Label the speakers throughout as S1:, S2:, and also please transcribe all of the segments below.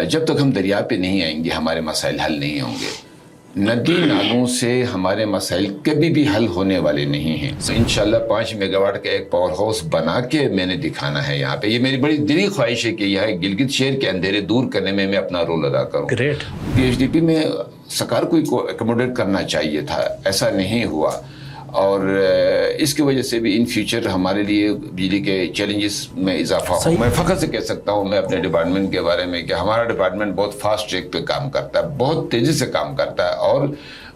S1: جب تک ہم دریا پہ نہیں آئیں گے ہمارے مسائل حل نہیں ہوں گے. ندی نالوں سے ہمارے مسائل کبھی بھی حل ہونے والے نہیں ہیں. انشاءاللہ 5 میگا واٹ کا ایک پاور ہاؤس بنا کے میں نے دکھانا ہے یہاں پہ. یہ میری بڑی دلی خواہش ہے کہ یہاں گلگت شہر کے اندھیرے دور کرنے میں آپ رول ادا کروں.
S2: گریٹ.
S1: PHDP میں سرکار کو ایکوموڈیٹ کرنا چاہیے تھا, ایسا نہیں ہوا, اور اس کی وجہ سے بھی ان فیوچر ہمارے لیے بجلی کے چیلنجز میں اضافہ ہو. میں فخر سے کہہ سکتا ہوں میں اپنے ڈپارٹمنٹ کے بارے میں کہ ہمارا ڈپارٹمنٹ بہت فاسٹ ٹریک پہ کام کرتا ہے, بہت تیزی سے کام کرتا ہے, اور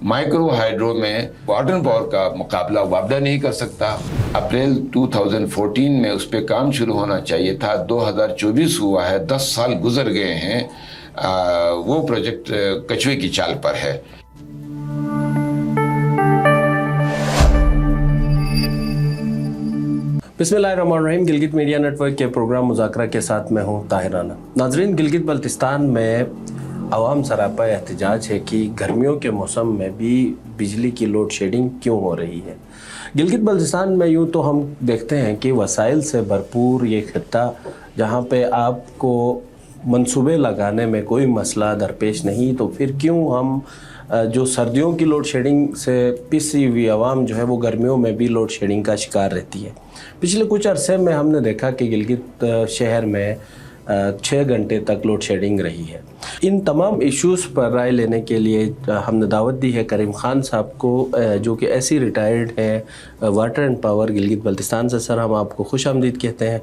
S1: مائکرو ہائیڈرو میں واٹر پاور کا مقابلہ وابڈا نہیں کر سکتا. اپریل 2014 میں اس پہ کام شروع ہونا چاہیے تھا, 2024 ہوا ہے, 10 سال گزر گئے ہیں. وہ پروجیکٹ کچوے کی چال پر ہے.
S2: بسم اللہ الرحمن الرحیم. گلگت میڈیا نیٹ ورک کے پروگرام مذاکرہ کے ساتھ میں ہوں طاہر رانا. ناظرین, گلگت بلتستان میں عوام سراپا احتجاج ہے کہ گرمیوں کے موسم میں بھی بجلی کی لوڈ شیڈنگ کیوں ہو رہی ہے. گلگت بلتستان میں یوں تو ہم دیکھتے ہیں کہ وسائل سے بھرپور یہ خطہ, جہاں پہ آپ کو منصوبے لگانے میں کوئی مسئلہ درپیش نہیں, تو پھر کیوں ہم جو سردیوں کی لوڈ شیڈنگ سے پسی ہوئی عوام جو ہے وہ گرمیوں میں بھی لوڈ شیڈنگ کا شکار رہتی ہے. پچھلے کچھ عرصے میں ہم نے دیکھا کہ گلگت شہر میں 6 گھنٹے تک لوڈ شیڈنگ رہی ہے. ان تمام ایشوز پر رائے لینے کے لیے ہم نے دعوت دی ہے کریم خان صاحب کو, جو کہ ایسی ریٹائرڈ ہیں water and power Gilgit Baltistan سے. سر, ہم آپ کو خوش آمدید کہتے ہیں.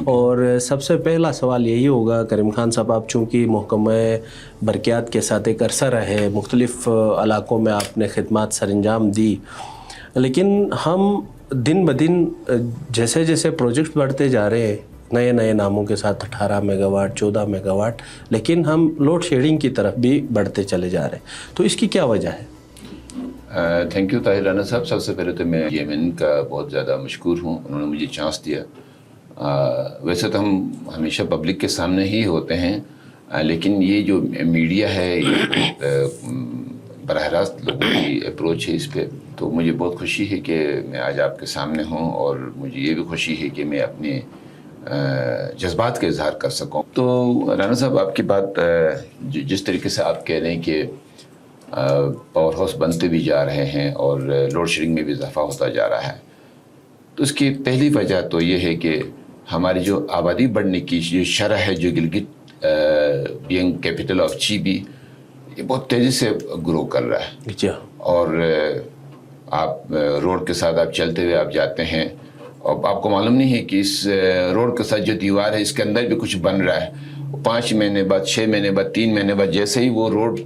S2: اور سب سے پہلا سوال یہی ہوگا کریم خان صاحب, آپ چونکہ محکمہ برقیات کے ساتھ ایک عرصہ رہے, مختلف علاقوں میں آپ نے خدمات سر انجام دی, لیکن ہم دن بدن جیسے جیسے پروجیکٹ بڑھتے جا رہے ہیں نئے نئے ناموں کے ساتھ 18 میگا واٹ 14 میگا واٹ, لیکن ہم لوڈ شیڈنگ کی طرف بھی بڑھتے چلے جا رہے ہیں, تو اس کی کیا وجہ ہے؟
S1: تھینک یو طاہر رانا صاحب. سب سے پہلے تو میں یمن کا بہت زیادہ مشکور ہوں, انہوں نے مجھے چانس دیا. ویسے تو ہم ہمیشہ پبلک کے سامنے ہی ہوتے ہیں, لیکن یہ جو میڈیا ہے یہ براہ راست لوگوں کی اپروچ ہے اس پہ, تو مجھے بہت خوشی ہے کہ میں آج آپ کے سامنے ہوں, اور مجھے یہ بھی خوشی ہے کہ میں اپنے جذبات کا اظہار کر سکوں. تو رانا صاحب, آپ کی بات جس طریقے سے آپ کہہ رہے ہیں کہ پاور ہاؤس بنتے بھی جا رہے ہیں اور لوڈ شیڈنگ میں بھی اضافہ ہوتا جا رہا ہے, تو اس کی پہلی وجہ تو یہ ہے کہ ہماری جو آبادی بڑھنے کی جو شرح ہے, جو Gilgit being capital of GB, یہ بہت تیزی سے گرو کر رہا ہے. اور آپ روڈ کے ساتھ آپ چلتے ہوئے آپ جاتے ہیں, اور آپ کو معلوم نہیں ہے کہ اس روڈ کے ساتھ جو دیوار ہے اس کے اندر بھی کچھ بن رہا ہے. 5 مہینے بعد, 6 مہینے بعد, 3 مہینے بعد جیسے ہی وہ روڈ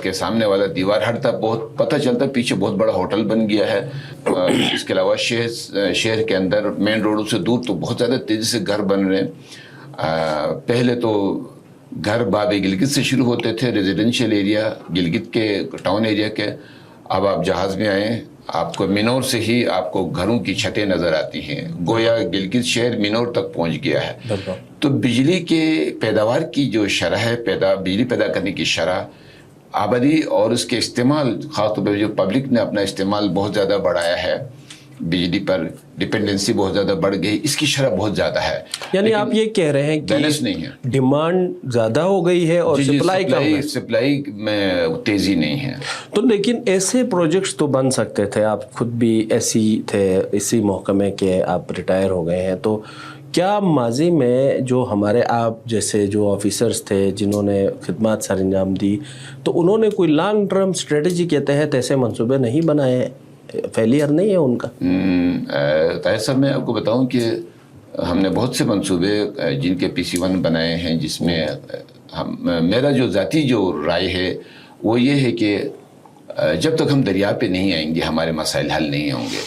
S1: کے سامنے والا دیوار ہٹتا, بہت پتہ چلتا پیچھے بہت بڑا ہوٹل بن گیا ہے. اس کے علاوہ شہر کے اندر مین روڈوں سے دور تو بہت زیادہ تیزی سے گھر بن رہے ہیں. پہلے تو گھر باب گلگت سے شروع ہوتے تھے, ریزیڈنشیل ایریا گلگت کے ٹاؤن ایریا کے. اب آپ جہاز میں آئیں, آپ کو منور سے ہی آپ کو گھروں کی چھتیں نظر آتی ہیں, گویا گلگت شہر منور تک پہنچ گیا ہے. تو بجلی کے پیداوار کی جو شرح ہے, بجلی پیدا کرنے کی شرح, آبادی اور اس کے استعمال, خاص طور پر جو پبلک نے اپنا استعمال بہت زیادہ بڑھایا ہے, بجلی پر ڈپینڈنسی بہت زیادہ بڑھ گئی, اس کی شرح بہت زیادہ ہے.
S2: یعنی آپ یہ کہہ رہے ہیں کہ
S1: بیلنس نہیں ہے,
S2: ڈیمانڈ زیادہ ہو گئی ہے اور سپلائی کم ہے.
S1: سپلائی میں تیزی نہیں ہے.
S2: تو لیکن ایسے پروجیکٹس تو بن سکتے تھے, آپ خود بھی ایسی تھے, اسی محکمے کے آپ ریٹائر ہو گئے ہیں, تو کیا ماضی میں جو ہمارے آپ جیسے جو آفیسرز تھے جنہوں نے خدمات سر انجام دی, تو انہوں نے کوئی لانگ ٹرم اسٹریٹجی کے تحت ایسے منصوبے نہیں بنائے؟ فیلئر نہیں ہے ان کا؟
S1: طاہر صاحب, میں آپ کو بتاؤں کہ ہم نے بہت سے منصوبے جن کے PC1 بنائے ہیں, جس میں میرا جو ذاتی جو رائے ہے وہ یہ ہے کہ جب تک ہم دریا پہ نہیں آئیں گے ہمارے مسائل حل نہیں ہوں گے.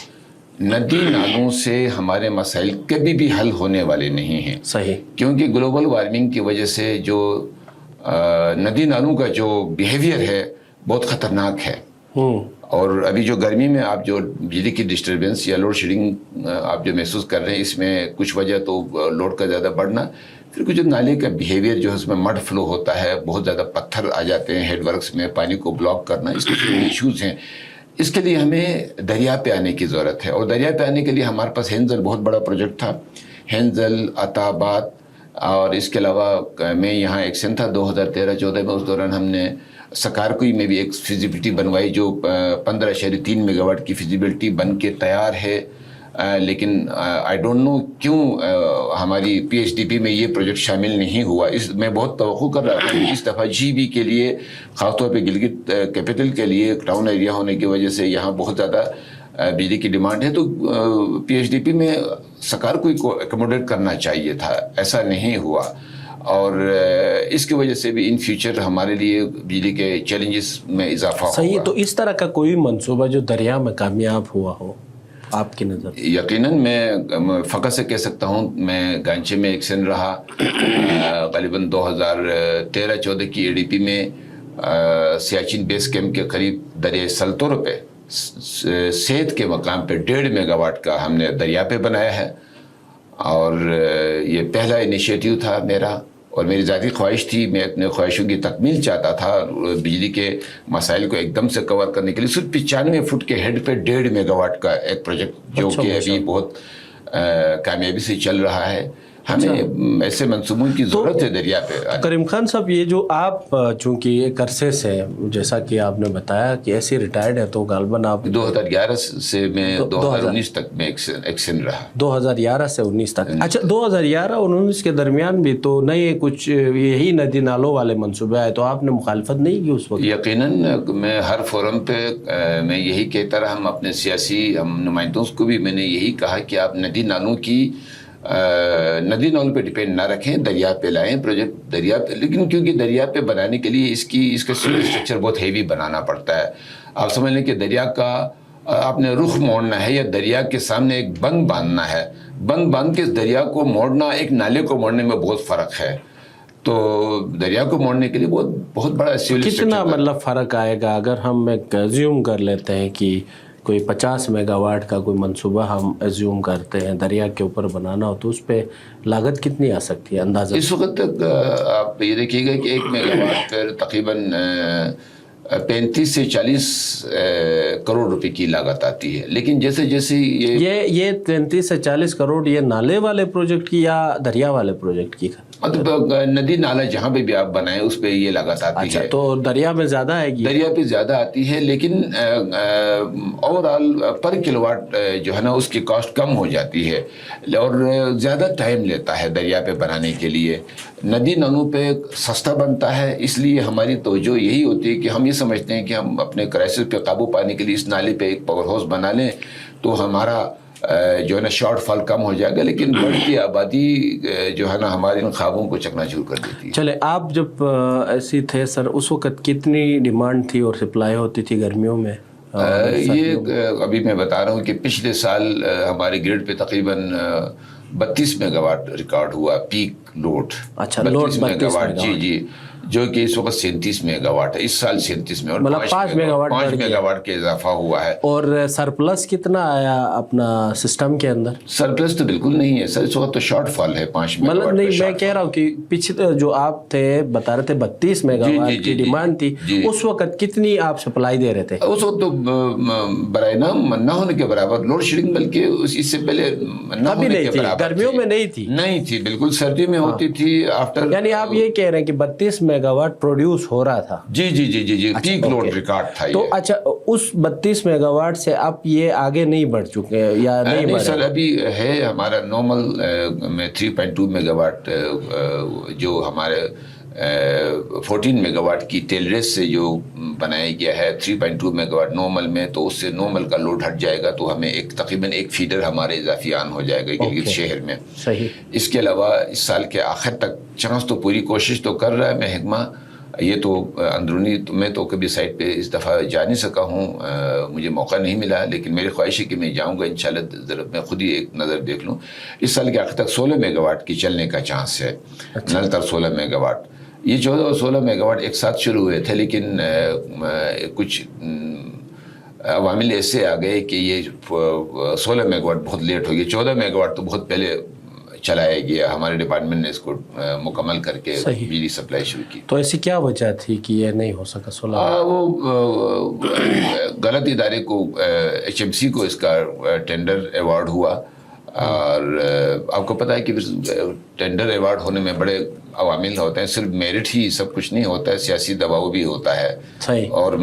S1: ندی نالوں سے ہمارے مسائل کبھی بھی حل ہونے والے نہیں ہیں.
S2: صحیح.
S1: کیونکہ گلوبل وارمنگ کی وجہ سے جو ندی نالوں کا جو بیہیویئر ہے بہت خطرناک ہے. اور ابھی جو گرمی میں آپ جو بجلی کی ڈسٹربنس یا لوڈ شیڈنگ آپ جو محسوس کر رہے ہیں, اس میں کچھ وجہ تو لوڈ کا زیادہ بڑھنا, پھر کچھ جو نالے کا بیہیویئر جو ہے اس میں مڈ فلو ہوتا ہے, بہت زیادہ پتھر آ جاتے ہیں ہیڈ ورکس میں, پانی کو بلاک کرنا, اس کے ایشوز ہیں. اس کے لیے ہمیں دریا پہ آنے کی ضرورت ہے, اور دریا پہ آنے کے لیے ہمارے پاس ہینزل بہت بڑا پروجیکٹ تھا. ہینزل, عطا آباد, اور اس کے علاوہ میں یہاں ایکشن تھا 2013-14 میں. اس دوران ہم نے سکارکوئی میں بھی ایک فیزیبلٹی بنوائی جو 15.3 میگا واٹ کی فیزیبلٹی بن کے تیار ہے. لیکن آئی ڈونٹ نو کیوں ہماری پی ایچ ڈی پی میں یہ پروجیکٹ شامل نہیں ہوا. میں بہت توقع کر رہا تھا کہ اس دفعہ جی بی کے لیے, خاص طور پہ گلگت کیپٹل کے لیے ٹاؤن ایریا ہونے کی وجہ سے یہاں بہت زیادہ بجلی کی ڈیمانڈ ہے, تو پی ایچ ڈی پی میں سکارکوئی کو ایکوموڈیٹ کرنا چاہیے تھا. ایسا نہیں ہوا, اور اس کی وجہ سے بھی ان فیوچر ہمارے لیے بجلی کے چیلنجز میں اضافہ ہوگا.
S2: صحیح. تو اس طرح کا کوئی منصوبہ جو دریا میں کامیاب ہوا ہو آپ کی نظر؟
S1: یقیناً میں فقط سے کہہ سکتا ہوں, میں گانچے میں ایکشن رہا غالباً 2013-14 کی اے ڈی پی میں سیاچن بیس کیمپ کے قریب دریائے سلطور پہ سیت کے مقام پہ 1.5 میگا واٹ کا ہم نے دریا پہ بنایا ہے. اور یہ پہلا انیشیٹو تھا میرا, اور میری ذاتی خواہش تھی, میں اپنے خواہشوں کی تکمیل چاہتا تھا بجلی کے مسائل کو ایک دم سے کور کرنے کے لیے. صرف 95 فٹ کے ہیڈ پہ 1.5 میگا واٹ کا ایک پروجیکٹ جو کہ ابھی بہت کامیابی سے چل رہا ہے. ہمیں ایسے منصوبوں کی ضرورت ہے دریا پہ.
S2: کریم خان صاحب, یہ جو آپ چونکہ ایک عرصے سے, جیسا کہ آپ نے بتایا کہ ایسے ریٹائرڈ ہے, تو غالباً آپ
S1: 2011 سے میں 2019 تک میں ایکشن رہا.
S2: 2011 سے 19 تک. اچھا, 2011 اور 19 کے درمیان بھی تو نئے کچھ یہی ندی نالوں والے منصوبے آئے, تو آپ نے مخالفت نہیں کی اس وقت؟
S1: یقیناً میں ہر فورم پہ میں یہی کہتا رہا, ہم اپنے سیاسی نمائندوں کو بھی میں نے یہی کہا کہ آپ ندی نالوں پہ ڈیپینڈ نہ رکھیں, دریا پہ لائیں پروجیکٹ دریا پہ. لیکن کیونکہ دریا پہ بنانے کے لیے اس کا سول اسٹرکچر بہت ہیوی بنانا پڑتا ہے. آپ سمجھ لیں کہ دریا کا آپ نے رخ موڑنا ہے, یا دریا کے سامنے ایک بند باندھنا ہے. بند باندھ کے دریا کو موڑنا ایک نالے کو موڑنے میں بہت فرق ہے. تو دریا کو موڑنے کے لیے بہت بڑا سول اسٹرکچر.
S2: کتنا مطلب فرق آئے گا اگر ہم ایک ایزیوم کر لیتے ہیں کہ کوئی 50 میگا واٹ کا کوئی منصوبہ ہم ایزیوم کرتے ہیں دریا کے اوپر بنانا ہو, تو اس پہ لاگت کتنی آ سکتی ہے اندازہ؟
S1: اس وقت تک آپ یہ دیکھیے گا کہ 1 میگا واٹ پر تقریباً 35 سے 40 کروڑ روپے کی لاگت آتی ہے. لیکن جیسے یہ
S2: 33 سے 40 کروڑ یہ نالے والے پروجیکٹ کی یا دریا والے پروجیکٹ کی؟
S1: مطلب ندی نالا جہاں پہ بھی آپ بنائیں اس پہ یہ لاگت آتی ہے.
S2: تو دریا میں زیادہ آئے گی؟
S1: دریا پہ زیادہ آتی ہے, لیکن over all per kilo what جو ہے نا اس کی کاسٹ کم ہو جاتی ہے, اور زیادہ ٹائم لیتا ہے دریا پہ بنانے کے لیے. ندی نالوں پہ سستا بنتا ہے, اس لیے ہماری توجہ یہی ہوتی ہے کہ ہم یہ سمجھتے ہیں کہ ہم اپنے کرائسس پہ قابو پانے کے لیے اس نالے پہ ایک پاور ہاؤس بنا لیں تو ہمارا جو ہے نا شارٹ فال کم ہو جائے گا. لیکن بڑھتی آبادی جو ہے نا ہمارے ان خوابوں کو چکنا چور کر دیتی ہے.
S2: چلے, آپ جب ایسی تھے سر, اس وقت کتنی ڈیمانڈ تھی اور سپلائی ہوتی تھی گرمیوں میں؟
S1: یہ ابھی میں بتا رہا ہوں کہ پچھلے سال ہمارے گریڈ پہ تقریباً 32 میگا واٹ ریکارڈ ہوا پیک لوڈ.
S2: اچھا, 32
S1: میگا واٹ. جی, جو کہ اس وقت 37 میگا واٹ ہے. اس سال 37 میں, اور
S2: مطلب 5
S1: میگا واٹ کے اضافہ ہوا ہے.
S2: اور سرپلس کتنا آیا اپنا سسٹم کے اندر؟
S1: سرپلس تو بالکل نہیں ہے سر, اس وقت تو شارٹ فال ہے 5 میگا واٹ.
S2: مطلب نہیں, میں کہہ رہا ہوں کہ پچھلے جو آپ تھے بتا رہے تھے 32 میگا واٹ کی ڈیمانڈ تھی, اس وقت کتنی آپ سپلائی دے رہے تھے؟
S1: اس وقت تو برائے نام نہ ہونے کے برابر لوڈ شیڈنگ, بلکہ اس سے پہلے نہ ہونے کے برابر.
S2: گرمیوں میں نہیں تھی
S1: بالکل, سردی میں ہوتی تھی آفٹر.
S2: یعنی آپ یہ کہہ رہے ہیں کہ 32 میگا واٹ پروڈیوس ہو رہا تھا؟
S1: جی, پیک لوڈ ریکارڈ تھا.
S2: تو اچھا, اس 32 میگا واٹ سے اب یہ آگے نہیں بڑھ چکے ہیں یا نہیں بڑھ؟
S1: سر ابھی ہے ہمارا نارمل میں 3.2 میگا واٹ جو ہمارے 14 میگا واٹ کی ٹیل ریس سے جو بنایا گیا ہے 3.2 میگا واٹ نارمل میں, تو اس سے نارمل کا لوڈ ہٹ جائے گا, تو ہمیں تقریباً ایک فیڈر ہمارے اضافی آن ہو جائے گا گلگت شہر میں.
S2: صحیح. اس
S1: کے علاوہ اس سال کے آخر تک چانس تو پوری کوشش تو کر رہا ہے محکمہ. یہ تو اندرونی میں تو کبھی سائٹ پہ اس دفعہ جا نہیں سکا ہوں, مجھے موقع نہیں ملا, لیکن میری خواہش ہے کہ میں جاؤں گا انشاءاللہ. ذرا میں خود ہی ایک نظر دیکھ لوں. اس سال کے آخر تک 16 میگا واٹ کی چلنے کا چانس ہے. نل تر 16 میگا واٹ. یہ 14 اور 16 میگا واٹ ایک ساتھ شروع ہوئے تھے, لیکن کچھ عوامل ایسے آ گئے کہ یہ 16 میگا واٹ بہت لیٹ ہو گیا. 14 میگا واٹ تو بہت پہلے چلایا گیا, ہمارے ڈپارٹمنٹ نے اس کو مکمل کر کے بجلی سپلائی شروع کی.
S2: تو ایسی کیا وجہ تھی کہ یہ نہیں ہو سکا 16؟
S1: وہ غلط ادارے کو HMC کو اس کا ٹینڈر ایوارڈ ہوا, اور آپ کو پتہ ہے کہ ٹینڈر ایوارڈ ہونے میں بڑے عوامل ہوتے ہیں, صرف میرٹ ہی سب کچھ نہیں ہوتا ہے, سیاسی دباؤ بھی ہوتا ہے.
S2: صحیح.
S1: اور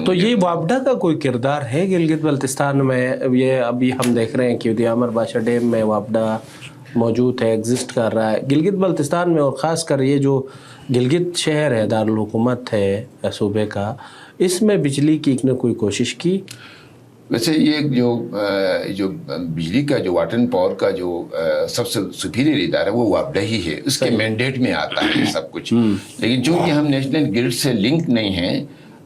S2: تو یہ وابڈا کا کوئی کردار ہے گلگت بلتستان میں؟ یہ ابھی ہم دیکھ رہے ہیں کہ دیامر بادشاہ ڈیم میں وابڈا موجود ہے, ایگزسٹ کر رہا ہے. گلگت بلتستان میں اور خاص کر یہ جو گلگت شہر ہے, دارالحکومت ہے صوبے کا, اس میں بجلی کی نے کوئی کوشش کی؟
S1: ویسے یہ جو بجلی کا جو واٹر اینڈ پاور کا جو سب سے سپیریئر ادارہ ہے وہ وابڈا ہی ہے, اس کے مینڈیٹ میں آتا ہے سب کچھ. لیکن چونکہ ہم نیشنل گرڈ سے لنک نہیں ہیں,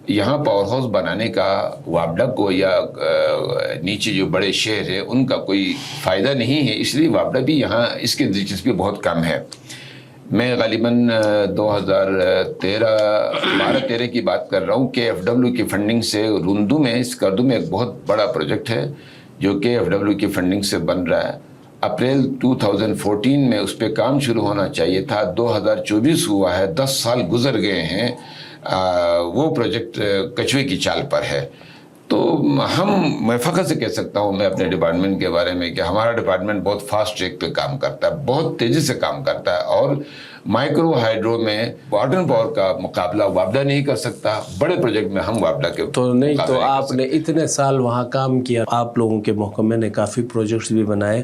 S1: یہاں پاور ہاؤس بنانے کا وابڈا کو یا نیچے جو بڑے شہر ہیں ان کا کوئی فائدہ نہیں ہے, اس لیے وابڈا بھی یہاں اس کی دلچسپی بہت کم ہے. میں غالباً 2012-13 کی بات کر رہا ہوں. KFW کی فنڈنگ سے روندو میں اسکردو میں ایک بہت بڑا پروجیکٹ ہے جو KFW کی فنڈنگ سے بن رہا ہے. اپریل 2014 میں اس پہ کام شروع ہونا چاہیے تھا, 2024 ہوا ہے, 10 سال گزر گئے ہیں. وہ پروجیکٹ کچوے کی چال پر ہے. تو میں فخر سے کہہ سکتا ہوں میں اپنے ڈپارٹمنٹ کے بارے میں کہ ہمارا ڈپارٹمنٹ بہت فاسٹ ٹریک پہ کام کرتا ہے, بہت تیزی سے کام کرتا ہے. اور مائکرو ہائیڈرو میں واٹر اینڈ پاور کا مقابلہ وابڈا نہیں کر سکتا. بڑے پروجیکٹ میں ہم وابڈا کے
S2: تو نہیں, تو آپ نے اتنے سال وہاں کام کیا, آپ لوگوں کے محکمے نے کافی پروجیکٹس بھی بنائے,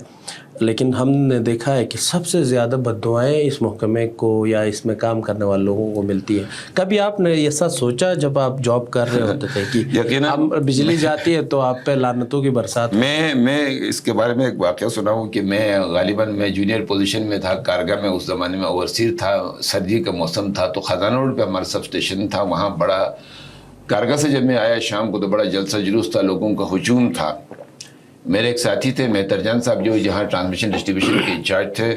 S2: لیکن ہم نے دیکھا ہے کہ سب سے زیادہ بددعائیں اس محکمے کو یا اس میں کام کرنے والے لوگوں کو ملتی ہیں. کبھی آپ نے ایسا سوچا جب آپ جاب کر رہے ہوتے تھے کہ ہم بجلی جاتی ہے تو آپ پہ لعنتوں کی برسات؟
S1: میں اس کے بارے میں ایک واقعہ سنا ہوں کہ میں غالباً میں جونیئر پوزیشن میں تھا کارگاہ میں, اس زمانے میں اوورسیر تھا, سردی کا موسم تھا, تو خزانہ روڈ پہ ہمارا سب اسٹیشن تھا. وہاں بڑا کارگاہ سے جب میں آیا شام کو تو بڑا جلسہ جلوس تھا, لوگوں کا ہجوم تھا. میرے ایک ساتھی تھے مہتر جان صاحب جو جہاں ٹرانسمیشن ڈسٹریبیوشن کے انچارج تھے,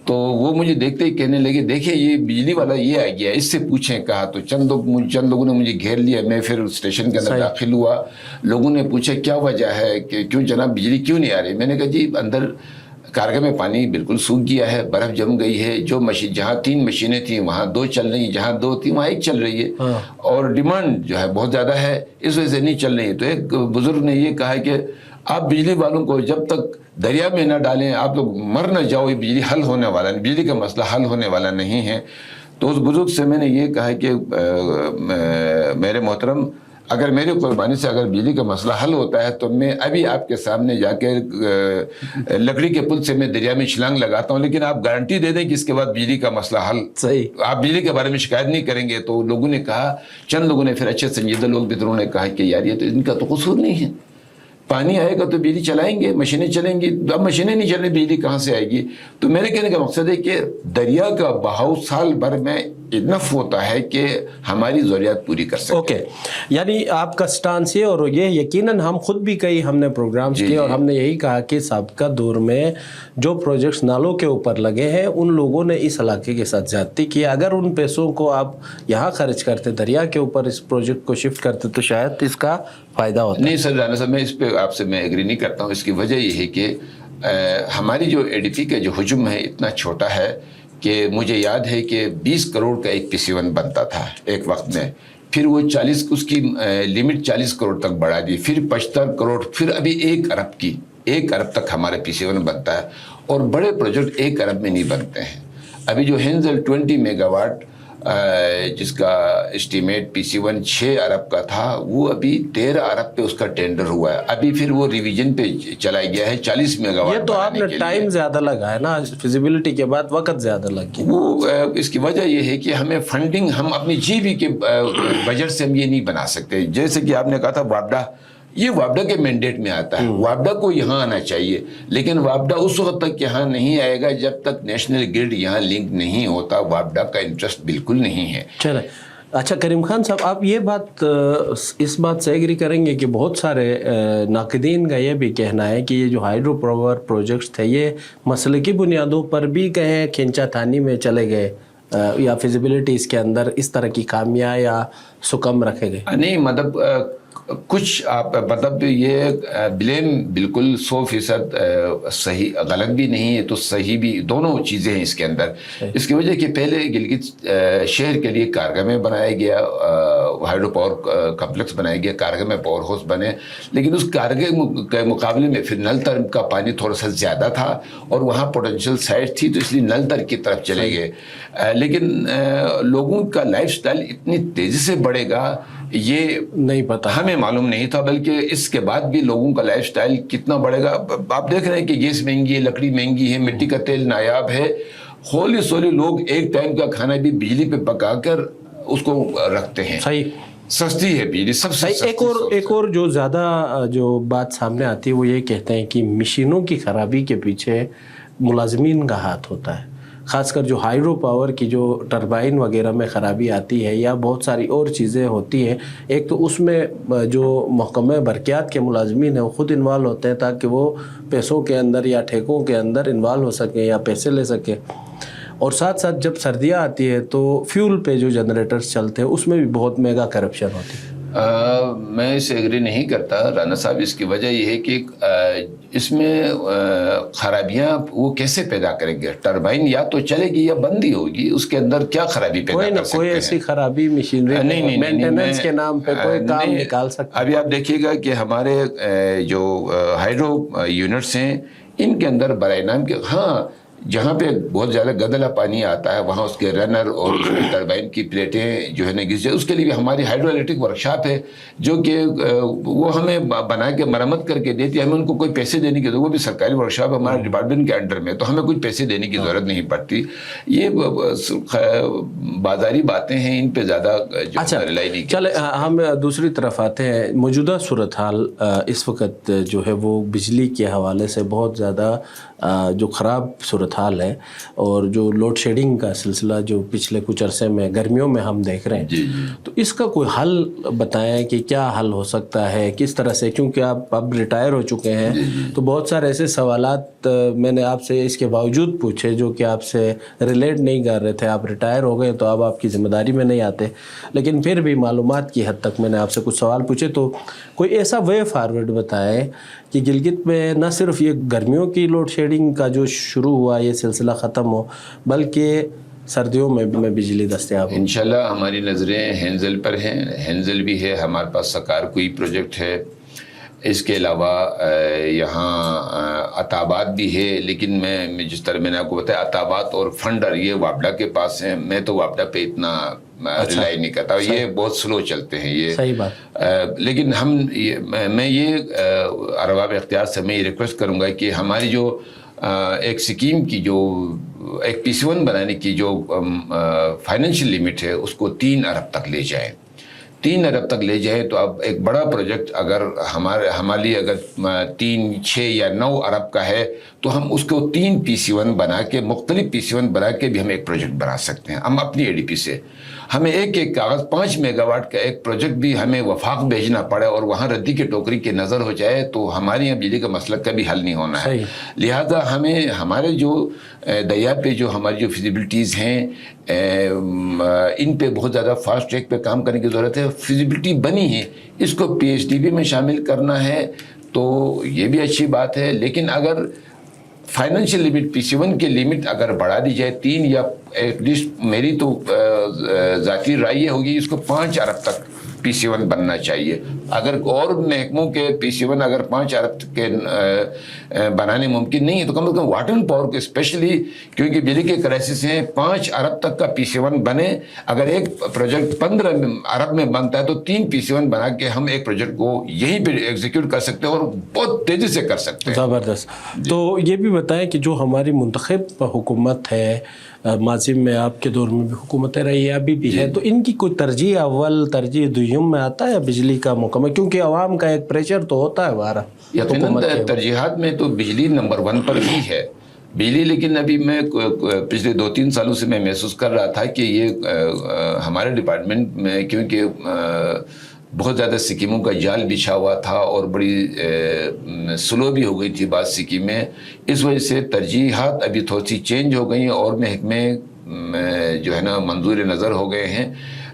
S1: تو وہ مجھے دیکھتے ہی کہنے لگے دیکھیں یہ بجلی والا یہ آ گیا, اس سے پوچھیں. کہا تو چند لوگوں نے مجھے گھیر لیا. میں پھر اسٹیشن کے اندر داخل ہوا, لوگوں نے پوچھا کیا وجہ ہے کہ کیوں جناب بجلی کیوں نہیں آ رہی؟ میں نے کہا جی اندر کارگاہ میں پانی بالکل سوکھ گیا ہے, برف جم گئی ہے, جو جہاں 3 مشینیں تھیں وہاں 2 چل رہی ہیں, جہاں 2 تھیں وہاں 1 چل رہی ہے, اور ڈیمانڈ جو ہے بہت زیادہ ہے, اس وجہ سے نہیں چل رہی ہے. تو ایک بزرگ نے یہ کہا کہ آپ بجلی والوں کو جب تک دریا میں نہ ڈالیں آپ لوگ مر نہ جاؤ, یہ بجلی حل ہونے والا نہیں, بجلی کا مسئلہ حل ہونے والا نہیں ہے. تو اس بزرگ سے میں نے یہ کہا کہ میرے محترم, اگر میری قربانی سے اگر بجلی کا مسئلہ حل ہوتا ہے تو میں ابھی آپ کے سامنے جا کے لکڑی کے پل سے میں دریا میں چھلانگ لگاتا ہوں, لیکن آپ گارنٹی دے دیں کہ اس کے بعد بجلی کا مسئلہ حل, آپ بجلی کے بارے میں شکایت نہیں کریں گے. تو لوگوں نے کہا, چند لوگوں نے, پھر اچھے سنجیدہ لوگ بھی انہوں نے کہا کہ یار یہ تو ان کا تو قصور نہیں ہے, پانی آئے گا تو بجلی چلائیں گے, مشینیں چلیں گی, اب مشینیں نہیں چل رہی بجلی کہاں سے آئے گی؟ تو میرے کہنے کا مقصد ہے کہ دریا کا بہاؤ سال بھر میں انف ہوتا ہے کہ ہماری ضروریات پوری کر سکتے.
S2: اوکے, یعنی آپ کا سٹانس یہ, اور یہ یقیناً ہم خود بھی کئی ہم نے پروگرامز کیے اور ہم نے یہی کہا کہ سابقہ دور میں جو پروجیکٹس نالوں کے اوپر لگے ہیں ان لوگوں نے اس علاقے کے ساتھ زیادتی کی. اگر ان پیسوں کو آپ یہاں خرچ کرتے, دریا کے اوپر اس پروجیکٹ کو شفٹ کرتے, تو شاید اس کا فائدہ ہوتا.
S1: نہیں سر, رانا صاحب میں اس پہ آپ سے میں ایگری نہیں کرتا ہوں. اس کی وجہ یہ ہے کہ ہماری جو ADP کا جو حجم ہے اتنا چھوٹا ہے کہ مجھے یاد ہے کہ 20 کروڑ کا ایک PC1 بنتا تھا ایک وقت میں, پھر وہ 40 اس کی لمٹ 40 کروڑ تک بڑھا دی, پھر 75 کروڑ, پھر ابھی 1 ارب تک ہمارے PC1 بنتا ہے. اور بڑے پروجیکٹ 1 ارب میں نہیں بنتے ہیں. ابھی جو ہینزل 20 میگا واٹ جس کا اسٹیمیٹ PC1 6 ارب کا تھا, وہ ابھی 13 ارب پہ اس کا ٹینڈر ہوا ہے. ابھی پھر وہ ریویژن پہ چلا گیا ہے 40 میگا واٹ.
S2: یہ تو آپ نے ٹائم زیادہ لگا ہے نا, فیزیبلٹی کے بعد وقت زیادہ لگ گیا.
S1: وہ اس کی وجہ یہ ہے کہ ہمیں فنڈنگ, ہم اپنی GB کے بجٹ سے ہم یہ نہیں بنا سکتے. جیسے کہ آپ نے کہا تھا وابڈا, یہ وابڈا کے مینڈیٹ میں آتا ہے, وابڈا کو یہاں آنا چاہیے, لیکن وابڈا اس وقت تک یہاں نہیں آئے گا جب تک نیشنل گرڈ یہاں لنک نہیں ہوتا. وابڈا کا انٹرسٹ بالکل نہیں ہے.
S2: چلے اچھا کریم خان صاحب, آپ یہ بات اس بات سے ایگری کریں گے کہ بہت سارے ناقدین کا یہ بھی کہنا ہے کہ یہ جو ہائیڈرو پاور پروجیکٹس تھے یہ مسلکی بنیادوں پر بھی کہیں کھینچا تانی میں چلے گئے, یا فیزیبلٹی اس کے اندر اس طرح کی خامیاں یا سکم رکھے گئے؟
S1: نہیں, مطلب کچھ آپ مطلب یہ بلیم بالکل 100% صحیح غلط بھی نہیں ہے تو صحیح بھی، دونوں چیزیں ہیں اس کے اندر. اس کی وجہ کہ پہلے گلگت شہر کے لیے کارگاہ میں بنایا گیا ہائیڈرو پاور کمپلیکس بنایا گیا، کارگاہ میں پاور ہاؤس بنے، لیکن اس کارگاہ کے مقابلے میں پھر نل تر کا پانی تھوڑا سا زیادہ تھا اور وہاں پوٹینشیل سائٹ تھی تو اس لیے نل تر کی طرف چلے گئے. لیکن لوگوں کا لائف سٹائل اتنی تیزی سے بڑھے گا یہ
S2: نہیں پتا،
S1: ہمیں معلوم نہیں تھا، بلکہ اس کے بعد بھی لوگوں کا لائف سٹائل کتنا بڑھے گا. آپ دیکھ رہے ہیں کہ گیس مہنگی ہے، لکڑی مہنگی ہے، مٹی کا تیل نایاب ہے، ہولی سولی لوگ ایک ٹائم کا کھانا بھی بجلی پہ پکا کر اس کو رکھتے ہیں.
S2: صحیح،
S1: سستی ہے بجلی سب سے سستی.
S2: ایک اور جو زیادہ جو بات سامنے آتی ہے وہ یہ کہتے ہیں کہ مشینوں کی خرابی کے پیچھے ملازمین کا ہاتھ ہوتا ہے، خاص کر جو ہائیڈرو پاور کی جو ٹربائن وغیرہ میں خرابی آتی ہے یا بہت ساری اور چیزیں ہوتی ہیں. ایک تو اس میں جو محکمہ برقیات کے ملازمین ہیں وہ خود انوالو ہوتے ہیں تاکہ وہ پیسوں کے اندر یا ٹھیکوں کے اندر انوالو ہو سکیں یا پیسے لے سکیں. اور ساتھ ساتھ جب سردیاں آتی ہے تو فیول پہ جو جنریٹرز چلتے ہیں اس میں بھی بہت میگا کرپشن ہوتی ہے.
S1: میں اسے ایگری نہیں کرتا رانا صاحب. اس کی وجہ یہ ہے کہ اس میں خرابیاں وہ کیسے پیدا کریں گے؟ ٹربائن یا تو چلے گی یا بند ہی ہوگی، اس کے اندر کیا خرابی پیدا کر سکتے ہیں؟
S2: کوئی ایسی خرابی مشینری مینٹیننس کے نام پہ کوئی کام نکال سکتا ہے.
S1: ابھی آپ دیکھیے گا کہ ہمارے جو ہائیڈرو یونٹس ہیں ان کے اندر برائے نام کے ہاں جہاں پہ بہت زیادہ گدلا پانی آتا ہے وہاں اس کے رنر اور ٹربائن کی پلیٹیں جو ہے نا گھس جائے، اس کے لیے بھی ہماری ہائیڈرو الیکٹرک ورکشاپ ہے جو کہ وہ ہمیں بنا کے مرمت کر کے دیتی ہے. ہمیں ان کو کوئی پیسے دینے کی ضرورت، وہ بھی سرکاری ورکشاپ ہمارے ڈپارٹمنٹ کے انڈر میں، تو ہمیں کچھ پیسے دینے کی ضرورت نہیں پڑتی. یہ بازاری باتیں ہیں، ان پہ زیادہ ریلائی نہیں.
S2: چلے ہم دوسری طرف آتے ہیں. موجودہ صورتحال اس وقت جو ہے وہ بجلی کے حوالے سے بہت زیادہ جو خراب صورتحال ہے اور جو لوڈ شیڈنگ کا سلسلہ جو پچھلے کچھ عرصے میں گرمیوں میں ہم دیکھ رہے ہیں، تو اس کا کوئی حل بتائیں کہ کیا حل ہو سکتا ہے، کس طرح سے؟ کیونکہ آپ اب ریٹائر ہو چکے ہیں تو بہت سارے ایسے سوالات میں نے آپ سے اس کے باوجود پوچھے جو کہ آپ سے ریلیٹ نہیں کر رہے تھے. آپ ریٹائر ہو گئے تو اب آپ کی ذمہ داری میں نہیں آتے، لیکن پھر بھی معلومات کی حد تک میں نے آپ سے کچھ سوال پوچھے. تو کوئی ایسا وے فارورڈ بتائیں کہ گلگت میں نہ صرف یہ گرمیوں کی لوڈ شیڈنگ کا جو شروع ہوا یہ سلسلہ ختم ہو، بلکہ سردیوں میں بجلی دستیاب ہو.
S1: انشاءاللہ ہماری نظریں ہینزل پر ہیں. ہینزل بھی ہے، ہمارے پاس سکار کوئی پروجیکٹ ہے، اس کے علاوہ یہاں عطابات بھی ہے. لیکن میں جس طرح میں نے آپ کو بتایا عطابات اور فنڈر یہ واپڈا کے پاس ہیں. میں تو واپڈا پہ اتنا ریلائی نہیں کرتا، یہ بہت سلو چلتے ہیں یہ.
S2: صحیح بات.
S1: لیکن میں یہ ارباب اختیار سے میں یہ ریکویسٹ کروں گا کہ ہماری جو ایک سکیم کی جو ایک PC1 بنانے کی جو فائنینشیل لیمٹ ہے اس کو 3 ارب تک لے جائیں. 3 ارب تک لے جائیں تو اب ایک بڑا پروجیکٹ اگر ہماری اگر 3، 6 یا 9 ارب کا ہے تو ہم اس کو 3 PC1 بنا کے مختلف PC1 بنا کے بھی ہم ایک پروجیکٹ بنا سکتے ہیں. ہم اپنی ADP سے ہمیں ایک کاغذ 5 میگا واٹ کا ایک پروجیکٹ بھی ہمیں وفاق بھیجنا پڑے اور وہاں ردی کی ٹوکری کی نظر ہو جائے تو ہمارے یہاں بجلی کا مسئلہ کبھی حل نہیں ہونا ہے. لہذا ہمیں ہمارے جو دریا پہ جو ہماری جو فیزیبلٹیز ہیں ان پہ بہت زیادہ فاسٹ ٹریک پہ کام کرنے کی ضرورت ہے. فیزیبلٹی بنی ہے، اس کو PHDB میں شامل کرنا ہے تو یہ بھی اچھی بات ہے. لیکن اگر فائنینشیل لیمٹ PC1 کی لیمٹ اگر بڑھا دی جائے 3 یا ایٹ لیسٹ میری تو ذاتی رائے یہ ہوگی اس کو 5 ارب تک PC1 بننا چاہیے. اگر اور محکموں کے PC1 اگر 5 ارب کے بنانے ممکن نہیں ہے تو کم از کم واٹر اینڈ پاور کے اسپیشلی کیونکہ بجلی کے کرائسس ہیں 5 ارب تک کا PC1 بنے. اگر ایک پروجیکٹ 15 ارب میں بنتا ہے تو 3 PC1 بنا کے ہم ایک پروجیکٹ کو یہیں پہ ایگزیکیوٹ کر سکتے ہیں اور بہت تیزی سے کر سکتے ہیں.
S2: زبردست. تو یہ بھی بتائیں کہ جو ہماری منتخب حکومت ہے، ماضی میں آپ کے دور میں بھی حکومتیں رہی ہے ابھی بھی ہے، تو ان کی کوئی ترجیح اول ترجیح دوم میں آتا ہے بجلی کا مکمل؟ کیونکہ عوام کا ایک پریشر تو ہوتا ہے بارہ
S1: یقیناً ترجیحات میں تو بجلی نمبر 1 پر ہی ہے بجلی. لیکن ابھی میں پچھلے 2-3 سالوں سے میں محسوس کر رہا تھا کہ یہ ہمارے ڈپارٹمنٹ میں کیونکہ بہت زیادہ سکیموں کا جال بچھا ہوا تھا اور بڑی سلو بھی ہو گئی تھی بعض سکیمیں، اس وجہ سے ترجیحات ابھی تھوڑی سی چینج ہو گئی ہیں اور محکمے جو ہے نا منظور نظر ہو گئے ہیں.